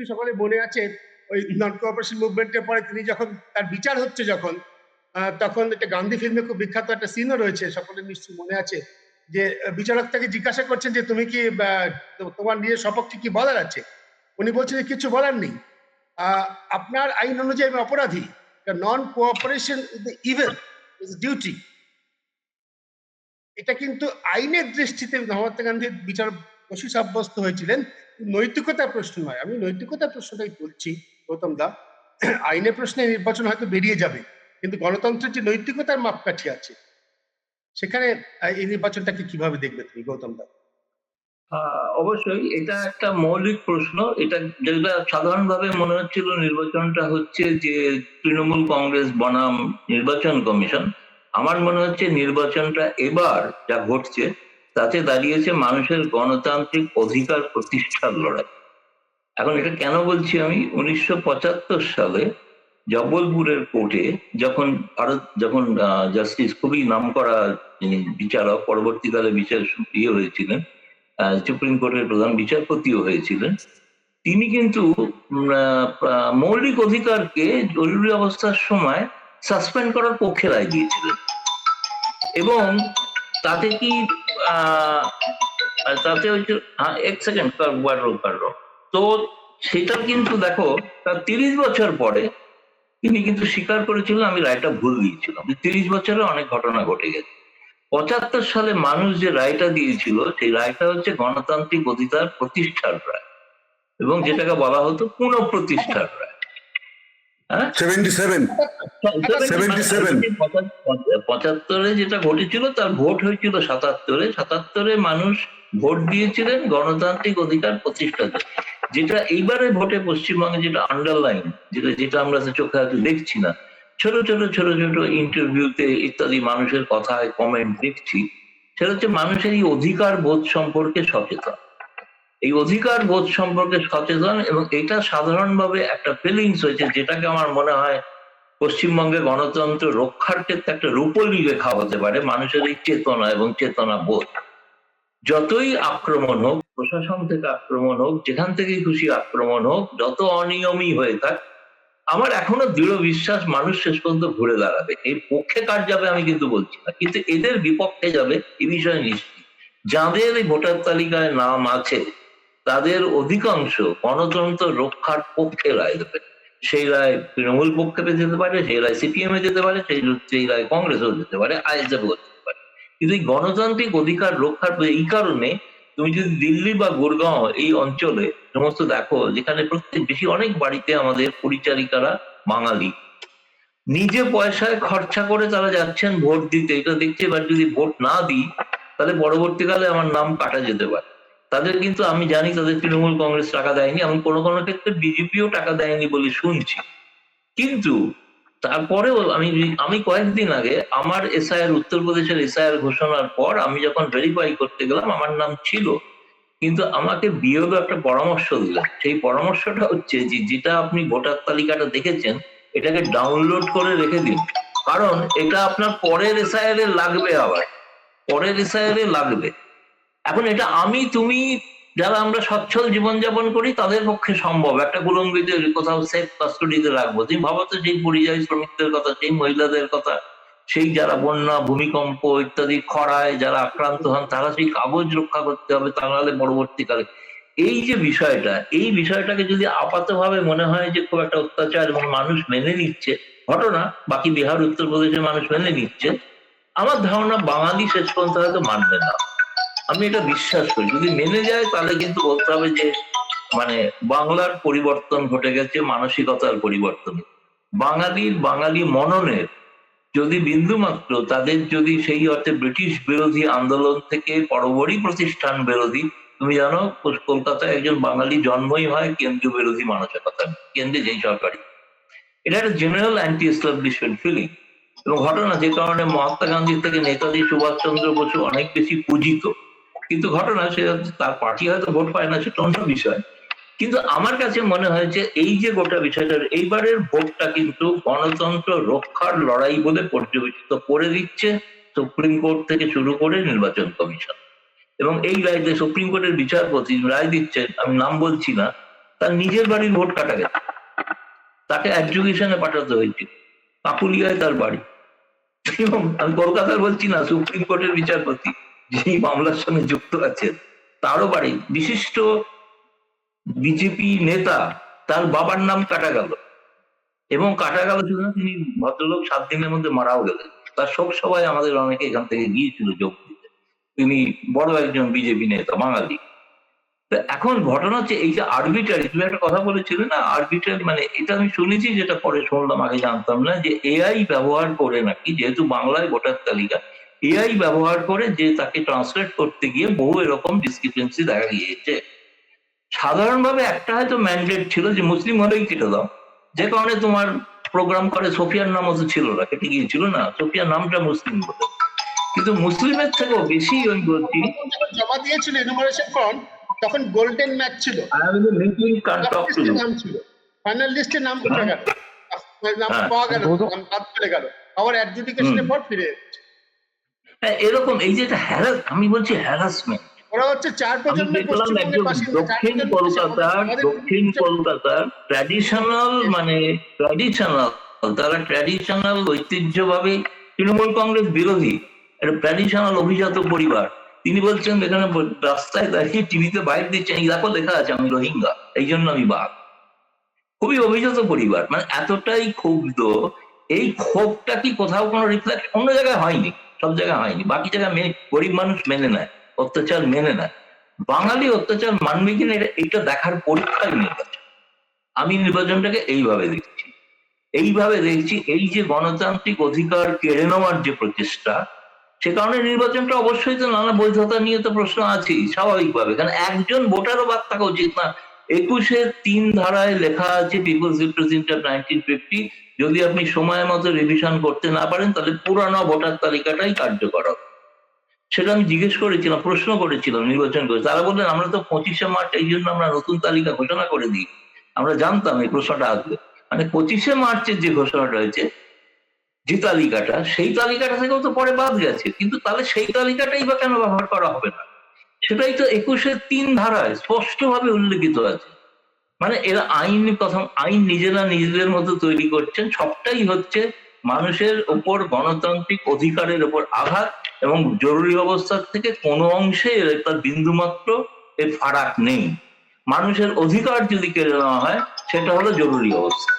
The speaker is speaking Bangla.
নিশ্চয়ই সকলে মনে আছে ওই নন কোঅপারেশন মুভমেন্টের পরে তিনি যখন তার বিচার হচ্ছে যখন তখন একটা গান্ধী ফিল্মে খুব বিখ্যাত একটা সিনও রয়েছে, সকলের নিশ্চয়ই মনে আছে, যে বিচারক তাকে জিজ্ঞাসা করছেন যে তুমি কি তোমার নিজের সপক্ষে কি বলার আছে। উনি বলছেন যে কিছু বলার নেই, আপনার আইন অনুযায়ী আমি অপরাধী, non cooperation is the evil, is duty. এটা কিন্তু আইনের দৃষ্টিতে মহাত্মা গান্ধীর বিচার দোষী সাব্যস্ত হয়েছিলেন, নৈতিকতার প্রশ্ন নয়। আমি নৈতিকতার প্রশ্নটাই বলছি গৌতম দা। আইনের প্রশ্নে নির্বাচন হয়তো বেরিয়ে যাবে, কিন্তু গণতন্ত্রের যে নৈতিকতার মাপকাঠি আছে সেখানে এই নির্বাচনটাকে কিভাবে দেখবে তুমি গৌতম দা? অবশ্যই এটা একটা মৌলিক প্রশ্ন। এটা যেটা সাধারণভাবে মনে হচ্ছিল নির্বাচনটা হচ্ছে যে তৃণমূল কংগ্রেস বনাম নির্বাচন কমিশন, আমার মনে হচ্ছে নির্বাচনটা এবার যা ঘটছে তাতে দাঁড়িয়েছে মানুষের গণতান্ত্রিক অধিকার প্রতিষ্ঠার লড়াই। এখন এটা কেন বলছি, আমি 1975 সালে জব্বলপুরের কোর্টে যখন জাস্টিস, খুবই নামকরা যিনি বিচারক, পরবর্তীকালে বিচার হয়েছিলেন, সুপ্রিম কোর্টের প্রধান বিচারপতিও হয়েছিলেন, তিনি কিন্তু মৌলিক অধিকারকে জরুরি অবস্থার সময় সাসপেন্ড করার পক্ষে রায় দিয়েছিলেন। এবং তাতে কি তাতে হচ্ছে এক সেকেন্ড তো সেটা কিন্তু দেখো, তার 30 বছর পরে তিনি কিন্তু স্বীকার করেছিলেন আমি রায়টা ভুল দিয়েছিলাম। 30 বছরে অনেক ঘটনা ঘটে গেছে। 75 সালে মানুষ যে রায়টা দিয়েছিল সেই রায়টা হচ্ছে গণতান্ত্রিক অধিকার প্রতিষ্ঠার রায়, এবং যেটাকে বলা হতো পুনঃপ্রতিষ্ঠার রায়। 75-এ যেটা ঘটেছিল তার ভোট হয়েছিল 77-এ মানুষ ভোট দিয়েছিলেন গণতান্ত্রিক অধিকার প্রতিষ্ঠাতে। যেটা এইবারে ভোটে পশ্চিমবঙ্গে যেটা আন্ডারলাইন, যেটা আমরা চোখে হয়তো দেখছি না, ছোট ছোট ইন্টারভিউতে ইত্যাদি মানুষের কথায় কমেন্ট দেখছি, সেটা হচ্ছে মানুষের এই অধিকার বোধ সম্পর্কে সচেতন, এই অধিকার বোধ সম্পর্কে সচেতন। এবং এটা সাধারণভাবে একটা ফিলিংস হয়েছে, যেটাকে আমার মনে হয় পশ্চিমবঙ্গে গণতন্ত্র রক্ষার ক্ষেত্রে একটা রূপলি রেখা হতে পারে মানুষের এই চেতনা এবং চেতনা বোধ। যতই আক্রমণ হোক, প্রশাসন থেকে আক্রমণ হোক, যেখান থেকেই খুশি আক্রমণ হোক, যত অনিয়মই হয়ে থাক, আমার এখনো দৃঢ় বিশ্বাস মানুষ শেষ পর্যন্ত ঘুরে দাঁড়াবে। এই পক্ষে কার যাবে আমি কিন্তু বলছি না, কিন্তু এদের বিপক্ষে যাবে এই বিষয়ে নিশ্চিত। যাদের এই ভোটার তালিকায় নাম আছে তাদের অধিকাংশ গণতন্ত্র রক্ষার পক্ষে রায় দেবে। সেই রায় তৃণমূল পক্ষে যেতে পারে, সেই রায় সিপিএম এ যেতে পারে, সেই রায় কংগ্রেসেও যেতে পারে, আইএসএফ যেতে পারে। কিন্তু এই গণতান্ত্রিক অধিকার রক্ষার এই কারণে তুমি যদি দিল্লি বা গুরগাঁও এই অঞ্চলে সমস্ত দেখো, যেখানে প্রত্যেক বেশি অনেক বাড়িতে আমাদের পরিচারিকারা বাঙালি, নিজে পয়সায় খরচা করে তারা যাচ্ছেন ভোট দিতে, এটা দেখছে। এবার যদি ভোট না দিই তাহলে পরবর্তীকালে আমার নাম কাটা যেতে পারে। তাদের কিন্তু আমি জানি তাদের তৃণমূল কংগ্রেস টাকা দেয়নি, এমন কোনো কোনো ক্ষেত্রে বিজেপিও টাকা দেয়নি বলে শুনছি। কিন্তু তারপরেও আমি কয়েকদিন আগে আমার এসআইআর, উত্তরপ্রদেশের এসআইআর ঘোষণার পর আমি যখন ভেরিফাই করতে গেলাম আমার নাম ছিল, কিন্তু আমাকে বিএলও একটা পরামর্শ দিলেন। সেই পরামর্শটা হচ্ছে যে যেটা আপনি ভোটার তালিকাটা দেখেছেন এটাকে ডাউনলোড করে রেখে দিন, কারণ এটা আপনার পরের এসআইআর এ লাগবে, আবার পরের এসআইআর এ লাগবে। এখন এটা তুমি যারা আমরা সচ্ছল জীবনযাপন করি তাদের পক্ষে সম্ভব, একটা কুলঙ্গিতে কোথাও সেফ কাস্টডিতে রাখবো। তুমি ভাবো তো, সেই পরিযায়ী শ্রমিকদের কথা, সেই মহিলাদের কথা, সেই যারা বন্যা, ভূমিকম্প ইত্যাদি খরায় যারা আক্রান্ত হন, তারা সেই কাগজ রক্ষা করতে হবে, তা নাহলে পরবর্তীকালে এই যে বিষয়টা, এই বিষয়টাকে যদি আপাতভাবে মনে হয় যে খুব একটা অত্যাচার এবং মানুষ মেনে নিচ্ছে ঘটনা, বাকি বিহার, উত্তরপ্রদেশের মানুষ মেনে নিচ্ছে, আমার ধারণা বাঙালি শেষ পর্যন্ত হয়তো মানবে না। আমি এটা বিশ্বাস করি, যদি মেনে যায় তাহলে কিন্তু বলতে হবে যে বাংলার পরিবর্তন ঘটে গেছে, মানসিকতার পরিবর্তন। বাঙালি মননের যদি বিন্দুমাত্র, তাদের যদি সেই অর্থে ব্রিটিশ বিরোধী আন্দোলন থেকে পরবর্তী প্রতিষ্ঠান বিরোধী, তুমি জানো কলকাতায় একজন বাঙালি জন্মই হয় কেন্দ্রীয় বিরোধী মানসিকতা, কেন্দ্রে যেই সরকারি, এটা একটা জেনারেল অ্যান্টি এস্টাবলিশমেন্ট ফিলিং। এবং ঘটনা যে কারণে মহাত্মা গান্ধী থেকে নেতাজি সুভাষচন্দ্র বসু অনেক বেশি পূজিত, কিন্তু ঘটনা সে তার পার্টি হয়তো ভোট পায় না, সেটা অন্য বিষয়। কিন্তু আমার কাছে মনে হয় যে এই যে গোটা বিষয়টার এইবারের ভোটটা কিন্তু গণতন্ত্র রক্ষার লড়াই বলে পর্যবেসিত করে দিচ্ছে সুপ্রিম কোর্ট থেকে শুরু করে নির্বাচন কমিশন। এবং এই রায় যে সুপ্রিম কোর্টের বিচারপতি রায় দিচ্ছেন, আমি নাম বলছি না, তার নিজের বাড়ির ভোট কাটা গেছে, তাকে এডুকেশনে পাঠাতে হয়েছিল, কাকুলিয়ায় তার বাড়ি। এবং আমি কলকাতার বলছি না, সুপ্রিম কোর্টের বিচারপতি যিনি মামলার সঙ্গে যুক্ত আছেন তারও বাড়ি, বিশিষ্ট বিজেপি নেতা, তার বাবার নাম কাটা গেল। এবং কাটা গেল শুধু না, তিনি ভদ্রলোক 7 দিনের মধ্যে মারাও গেলেন। তার শোক সভায় আমাদের অনেকে এখান থেকে গিয়েছিল যোগ দিতে। তিনি বড় একজন বিজেপি নেতা, বাঙালি। তো এখন ঘটনা হচ্ছে এই যে আরবিটারি, তুমি একটা কথা বলেছিলে না, আরবিটারি মানে এটা আমি শুনেছি, যেটা পরে শুনলাম, আগে জানতাম না, যে এআই ব্যবহার করে নাকি, যেহেতু বাংলায় ভোটার তালিকা, এআই ব্যবহার করে যে তাকে ট্রান্সলেট করতে গিয়ে বহু এরকম ডিসক্রিপেন্সি দেখা গিয়েছে। সাধারণভাবে একটা হয়তো ম্যান্ডেট ছিল যে মুসলিম হলেই কেটে দাও, যে কারণে তোমার প্রোগ্রাম করে সোফিয়ার নামও তো ছিল না, কেটে গিয়েছিল না, সোফিয়ার নামটা মুসলিম বলে। কিন্তু মুসলিমের থেকেও বেশি আমি বলছি, যখন জমা দিয়েছিল এনুমারেশন ফর্ম, তখন গোল্ডেন ম্যাচ ছিল, নাম ছিল, ফাইনাল লিস্টে নাম উঠে গেল, নাম পাওয়া গেল, নাম বাদ চলে গেল, আবার অ্যাডজুডিকেশনের পর ফিরে এসেছে। হ্যাঁ, এরকম এই যে আমি বলছি হ্যারাসমেন্ট। ওরা হচ্ছে 4 প্রজন্মের পশ্চিমবঙ্গের বাসিন্দা, দক্ষিণ কলকাতার ট্র্যাডিশনাল, মানে ট্র্যাডিশনাল, তারা ট্র্যাডিশনাল ঐতিহ্যভাবে তৃণমূল কংগ্রেস বিরোধী একটা ট্র্যাডিশনাল অভিজাত পরিবার। তিনি বলছেন এখানে রাস্তায় দাঁড়িয়ে টিভিতে বাইক দিচ্ছেন, এই দেখো লেখা আছে আমি রোহিঙ্গা, এই জন্য আমি বাঘ। খুবই অভিজাত পরিবার, মানে এতটাই ক্ষুব্ধ। এই ক্ষোভটা কি কোথাও কোনো রিফ্লেক্ট অন্য জায়গায় হয়নি, সব জায়গায় হয়নি, বাকি জায়গায় গরিব মানুষ মেনে নেয়, অত্যাচার মেনে নেয়। বাঙালি অত্যাচার মানবে কিনা এটা দেখার পরীক্ষায় নির্বাচন। আমি নির্বাচনটাকে এইভাবে দেখছি, এই যে গণতান্ত্রিক অধিকার কেড়ে নেওয়ার যে প্রচেষ্টা, সে কারণে নির্বাচনটা অবশ্যই তো নানা বৈধতা নিয়ে তো প্রশ্ন আছেই স্বাভাবিকভাবে, কারণ একজন ভোটারও বাদ থাকা উচিত না। 21-এর 3 ধারায় লেখা আছে পিপলস রিপ্রেজেন্টেটিভ 1950, যদি আপনি সময় মতো রিভিশন করতে না পারেন তাহলে পুরানো ভোটার তালিকাটাই কার্যকর হবে। সেটা আমি জিজ্ঞেস করেছিলাম, প্রশ্ন করেছিলাম নির্বাচন করে, তারা বললেন আমরা তো 25শে মার্চ এই জন্য আমরা নতুন তালিকা ঘোষণা করে দিই। আমরা জানতাম এই প্রশ্নটা আসবে, মানে 25শে মার্চের যে ঘোষণাটা হয়েছে, যে তালিকাটা, সেই তালিকাটা থেকেও তো পরে বাদ গেছে, কিন্তু তাহলে সেই তালিকাটাই বা কেন ব্যবহার করা হবে না? সেটাই তো 21-এর 3 ধারায় স্পষ্টভাবে উল্লেখিত আছে। মানে এরা আইন নিজেরা নিজেদের মতো তৈরি করছেন, সবটাই হচ্ছে মানুষের ওপর গণতান্ত্রিক অধিকারের ওপর আঘাত, এবং জরুরি অবস্থার থেকে কোনো অংশে তার বিন্দুমাত্র এর ফারাক নেই। মানুষের অধিকার যদি কেড়ে নেওয়া হয় সেটা হলো জরুরি অবস্থা।